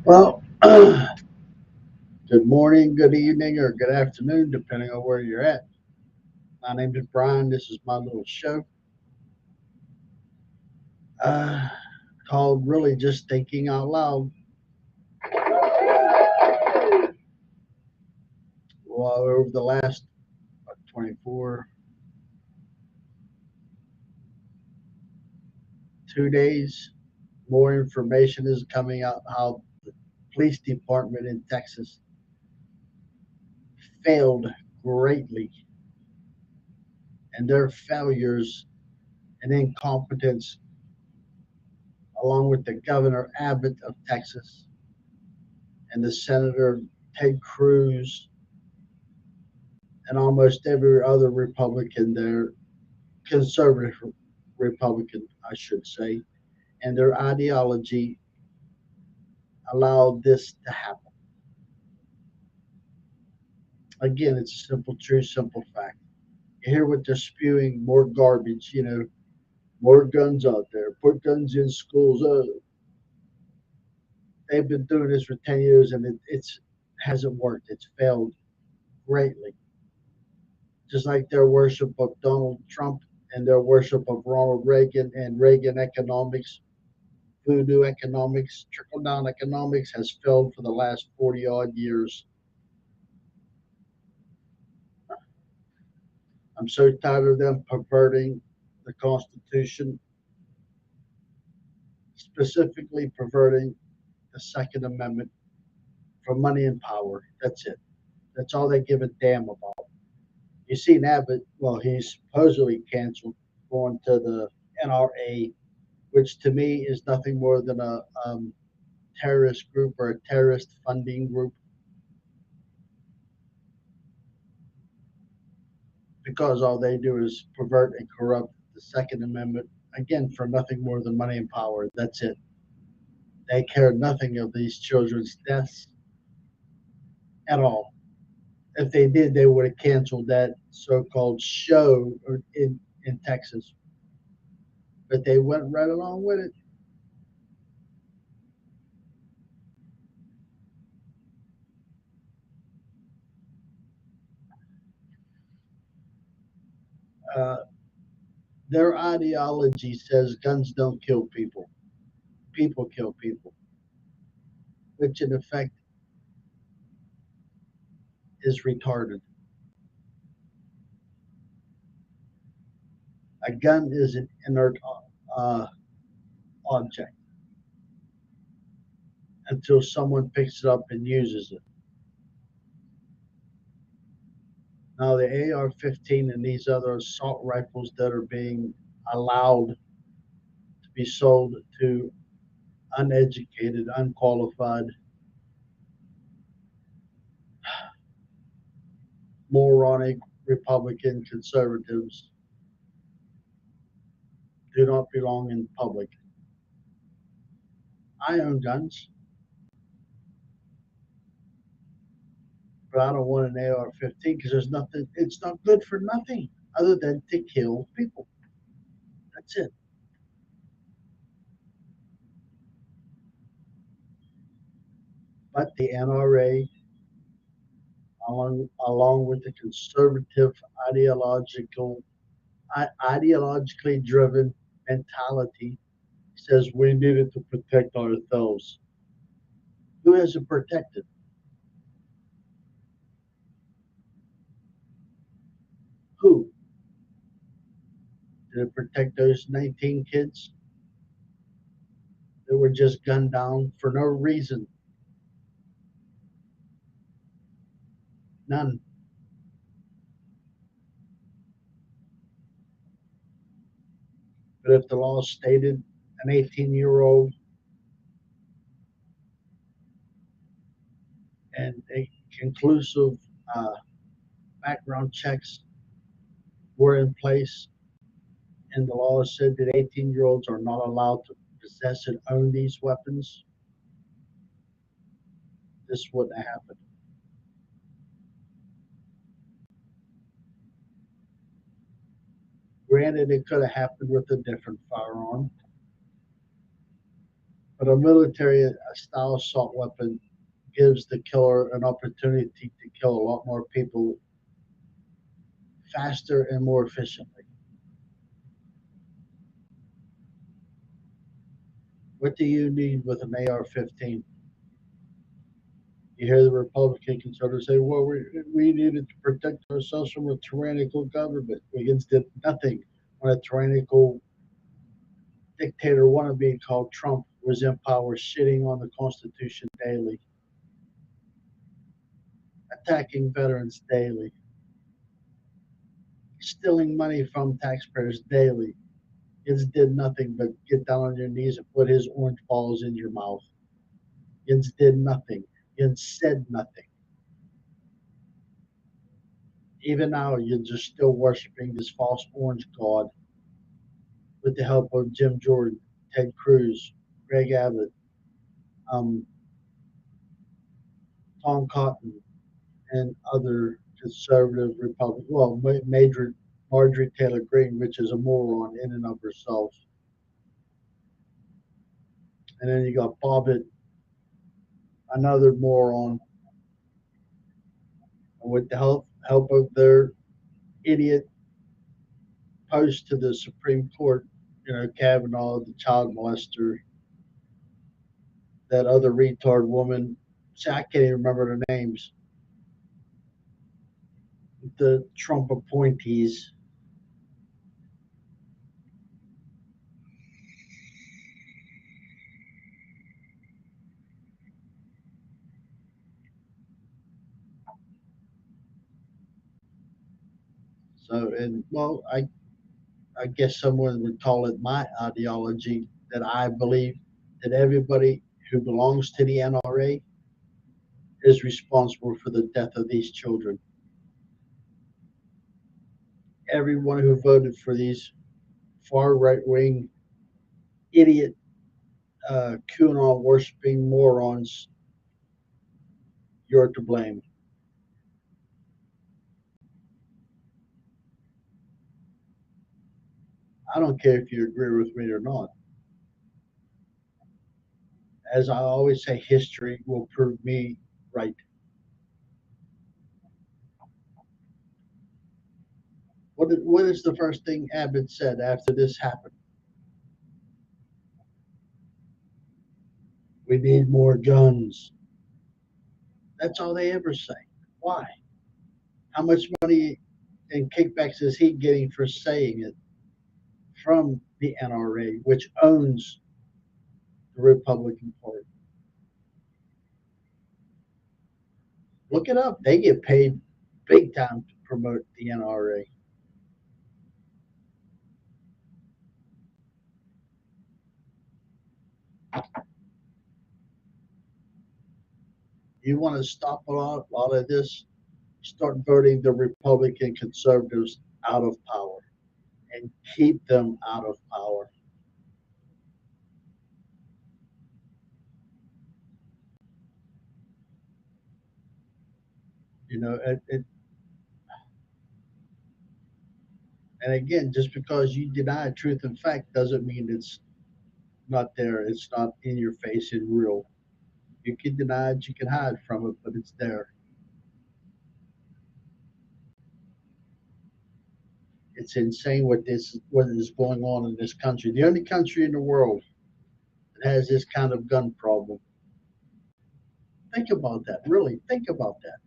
Well, good morning, good evening, or good afternoon, depending on where you're at. My name is Brian. This is my little show uh, called Really Just Thinking Out Loud. Well, over the last 24, 2 days, more information is coming out how the police department in Texas failed greatly, and their failures and incompetence, along with the governor Abbott of Texas and the senator Ted Cruz and almost every other Republican there, conservative Republican, I should say, and their ideology allowed this to happen. Again, it's a simple truth, simple fact. You hear what they're spewing, more garbage, more guns out there, put guns in schools. They've been doing this for 10 years and it's hasn't worked. It's failed greatly. Just like their worship of Donald Trump and their worship of Ronald Reagan and Reagan economics, voodoo economics, trickle down economics has failed for the last 40 odd years. I'm so tired of them perverting the Constitution, specifically perverting the Second Amendment for money and power. That's it. That's all they give a damn about. You see Abbott, well, he's supposedly canceled going to the NRA, which to me is nothing more than a terrorist group or a terrorist funding group because all they do is pervert and corrupt the Second Amendment, again, for nothing more than money and power. That's it. They care nothing of these children's deaths at all. If they did, they would have canceled that so called show in Texas. But they went right along with it. Uh, their ideology says guns don't kill people, people kill people, which in effect is retarded. A gun is an inert uh, object until someone picks it up and uses it. Now, the AR-15 and these other assault rifles that are being allowed to be sold to uneducated, unqualified, moronic Republican conservatives do not belong in public. I own guns, but I don't want an AR-15 because there's nothing. It's not good for nothing other than to kill people. That's it. But the NRA, along with the conservative ideological ideologically driven mentality, says we needed to protect ourselves. Who has it protected? Who? Did it protect those 19 kids that were just gunned down for no reason? None. But if the law stated an 18-year-old and a conclusive uh, background checks were in place, and the law said that 18-year-olds are not allowed to possess and own these weapons, this wouldn't have happened. Granted, it could have happened with a different firearm, But a military style assault weapon gives the killer an opportunity to kill a lot more people faster and more efficiently. What do you need with an AR-15? You hear the Republican conservatives say, well, we needed to protect ourselves from a tyrannical government. Wiggins did nothing when a tyrannical dictator wannabe called Trump was in power, shitting on the Constitution daily, attacking veterans daily, stealing money from taxpayers daily. Wiggins did nothing but get down on your knees and put his orange balls in your mouth. Wiggins did nothing. Wiggins said nothing. Even now, you're just still worshiping this false orange god with the help of Jim Jordan, Ted Cruz, Greg Abbott, um, Tom Cotton, and other conservative Republicans. Well, Major Marjorie Taylor Greene, which is a moron in and of herself. And then you got Bobbitt, another moron, with the help of their idiot post to the Supreme Court, Kavanaugh, the child molester, that other retard woman. See, I can't even remember their names. The Trump appointees. So, and well, I guess someone would call it my ideology that I believe that everybody who belongs to the NRA is responsible for the death of these children. Everyone who voted for these far right wing idiot QAnon worshiping morons, you're to blame. I don't care if you agree with me or not. As I always say, history will prove me right. What is the first thing Abbott said after this happened? We need more guns. That's all they ever say. Why? How much money and kickbacks is he getting for saying it from the NRA, which owns the Republican Party? Look it up. They get paid big time to promote the NRA. You want to stop a lot of this? Start voting the Republican conservatives out of power and keep them out of power. You know, and again, just because you deny truth and fact doesn't mean it's not there. It's not in your face and real. You can deny it, you can hide from it, but it's there. It's insane what is going on in this country. The only country in the world that has this kind of gun problem. Think about that. Really, think about that.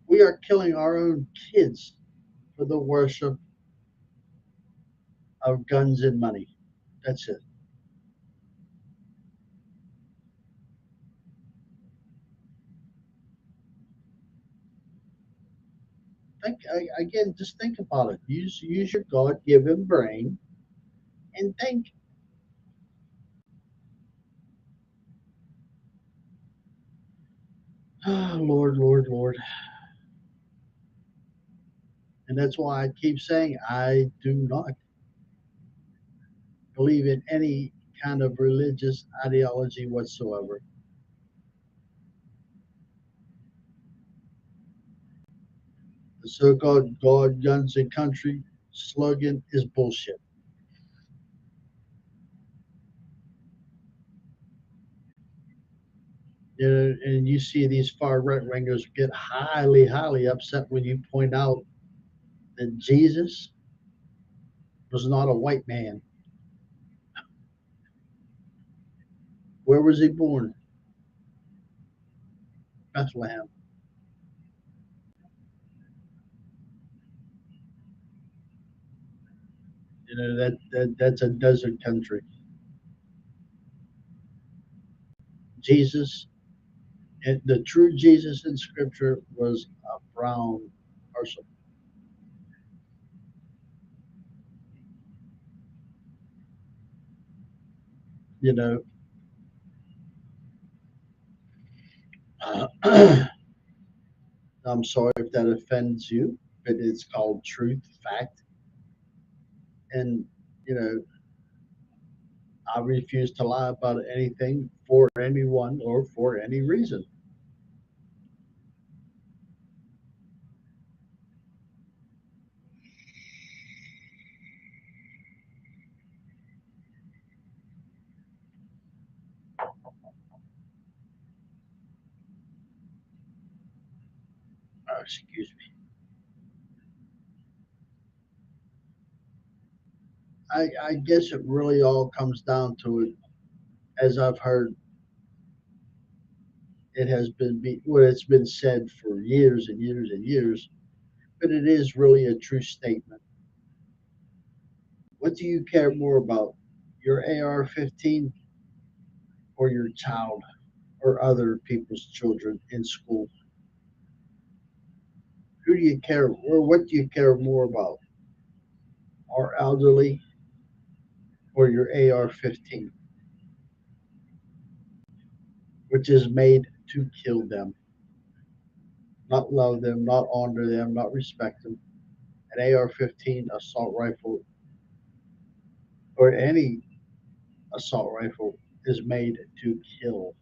We are killing our own kids for the worship of guns and money. That's it. Again. Just think about it. Use your God-given brain and think. Oh, Lord, Lord, Lord. And that's why I keep saying I do not believe in any kind of religious ideology whatsoever. The so-called God, guns, and country slogan is bullshit. You know, and you see these far right wingers get highly, highly upset when you point out that Jesus was not a white man. Where was he born? Bethlehem. You know that's a desert country. Jesus, and the true Jesus in Scripture was a brown person. You know, I'm sorry if that offends you, but it's called truth, fact, and you know I refuse to lie about anything for anyone or for any reason. Excuse me. I guess it really all comes down to it. As I've heard, it has been well, it's been said for years and years and years, but it is really a true statement. What do you care more about, your AR-15 or your child or other people's children in school? Who do you care, or what do you care more about, our elderly or your AR-15, which is made to kill them, not love them, not honor them, not respect them? An AR-15 assault rifle or any assault rifle is made to kill.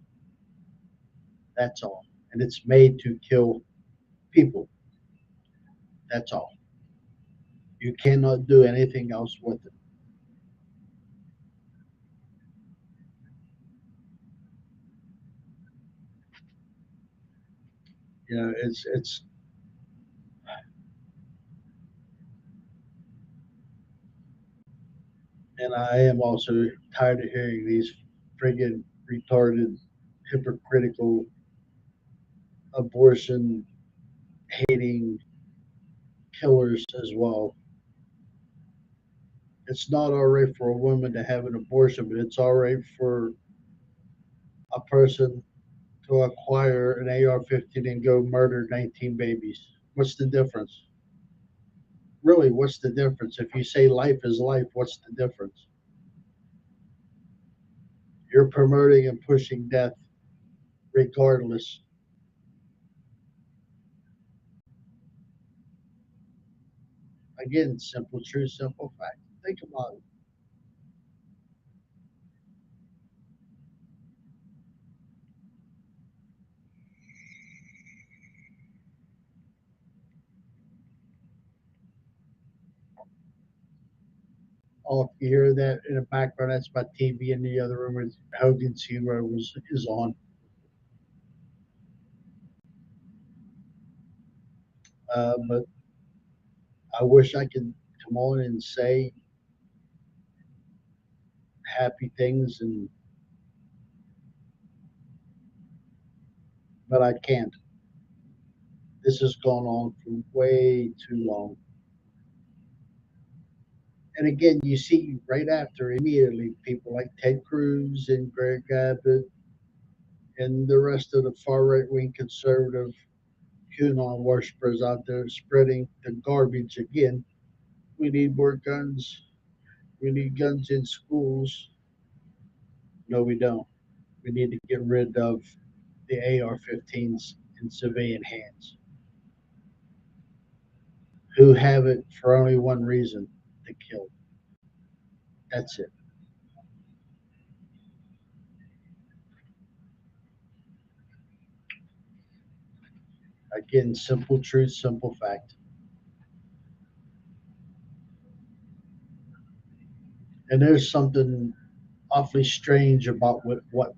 That's all. And it's made to kill people. That's all. You cannot do anything else with it. You know, it's and I am also tired of hearing these friggin' retarded, hypocritical, abortion hating killers as well. It's not all right for a woman to have an abortion, but it's all right for a person to acquire an AR-15 and go murder 19 babies. What's the difference? Really, what's the difference? If you say life is life, what's the difference? You're promoting and pushing death regardless. Again, simple truth, simple fact. Think about it. Oh, if you hear that in the background, that's my TV in the other room. Is Hogan's Hero is on. But I wish I could come on and say happy things, and but I can't. This has gone on for way too long. And again, you see right after immediately people like Ted Cruz and Greg Abbott and the rest of the far right wing conservative QAnon worshippers out there spreading the garbage again. We need more guns. We need guns in schools. No, we don't. We need to get rid of the AR-15s in civilian hands who have it for only one reason, to kill. That's it. Again, simple truth, simple fact. And there's something awfully strange about what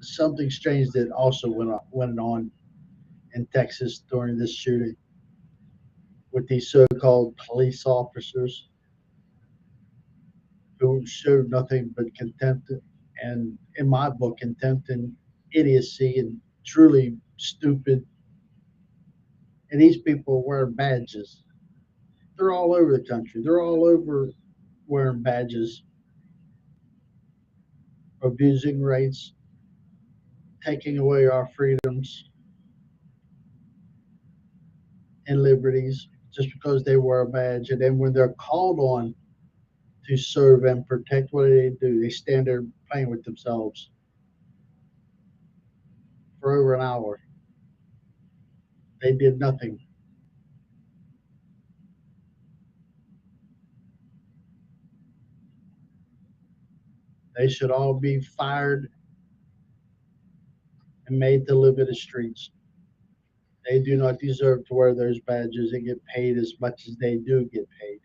something strange that also went on in Texas during this shooting with these so-called police officers who showed nothing but contempt and, in my book, contempt and idiocy and truly stupid. And these people wear badges. They're all over the country. They're all over wearing badges, abusing rights, taking away our freedoms and liberties just because they wear a badge. And then when they're called on to serve and protect, what do? They stand there playing with themselves for over an hour. They did nothing. They should all be fired and made to live in the streets. They do not deserve to wear those badges and get paid as much as they do get paid.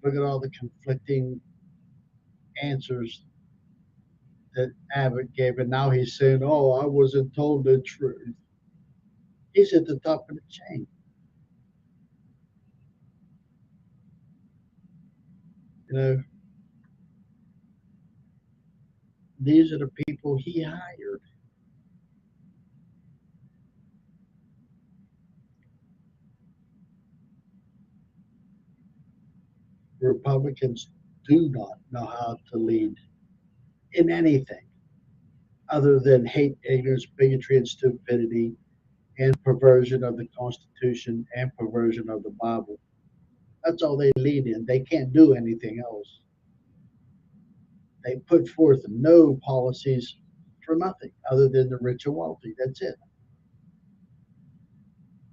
Look at all the conflicting answers that Abbott gave, and now he's saying, "Oh, I wasn't told the truth." He's at the top of the chain. You know, these are the people he hired. Republicans do not know how to lead in anything other than hate, ignorance, bigotry, and stupidity, and perversion of the Constitution and perversion of the Bible. That's all they lead in. They can't do anything else. They put forth no policies for nothing other than the rich and wealthy. That's it.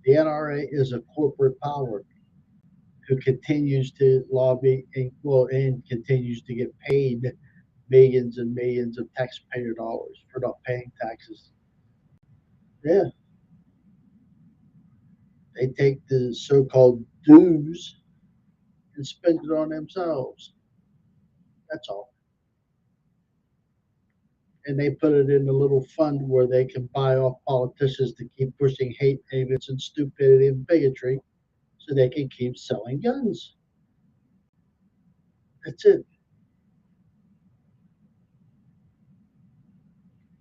The NRA is a corporate power who continues to lobby and continues to get paid millions and millions of taxpayer dollars for not paying taxes. Yeah, they take the so-called dues and spend it on themselves. That's all. And they put it in a little fund where they can buy off politicians to keep pushing hate, ignorance, and stupidity and bigotry so they can keep selling guns. That's it.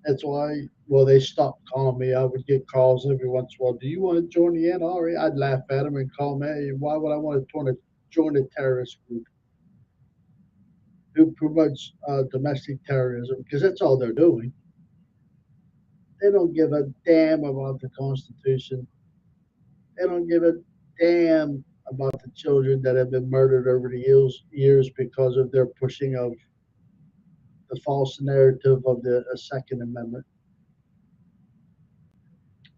That's why, well, they stopped calling me. I would get calls every once in a while. Do you want to join the NRA? I'd laugh at them and call me, hey, why would I want to join a terrorist group who promotes domestic terrorism? Because that's all they're doing. They don't give a damn about the Constitution. They don't give a damn about the children that have been murdered over the years because of their pushing of the false narrative of the Second Amendment.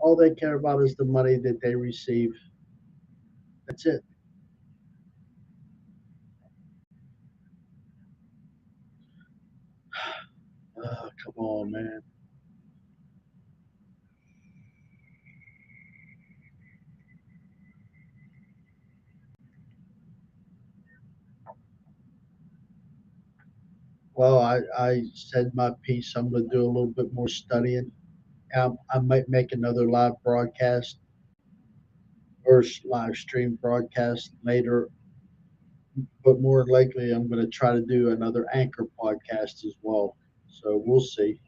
All they care about is the money that they receive. That's it. Oh, come on, man. Well, I said my piece. I'm going to do a little bit more studying. I might make another live broadcast or live stream broadcast later, but more likely I'm going to try to do another anchor podcast as well. So we'll see.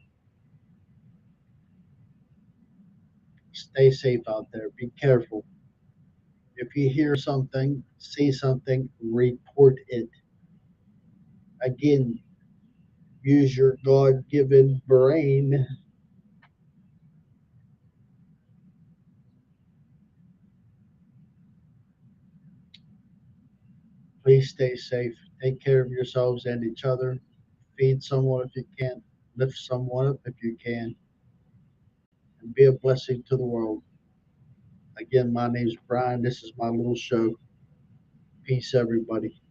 Stay safe out there. Be careful. If you hear something, see something, report it. Again, use your God given brain. Please stay safe. Take care of yourselves and each other. Feed someone if you can. Lift someone up if you can. And be a blessing to the world. Again, my name's Brian. This is my little show. Peace, everybody.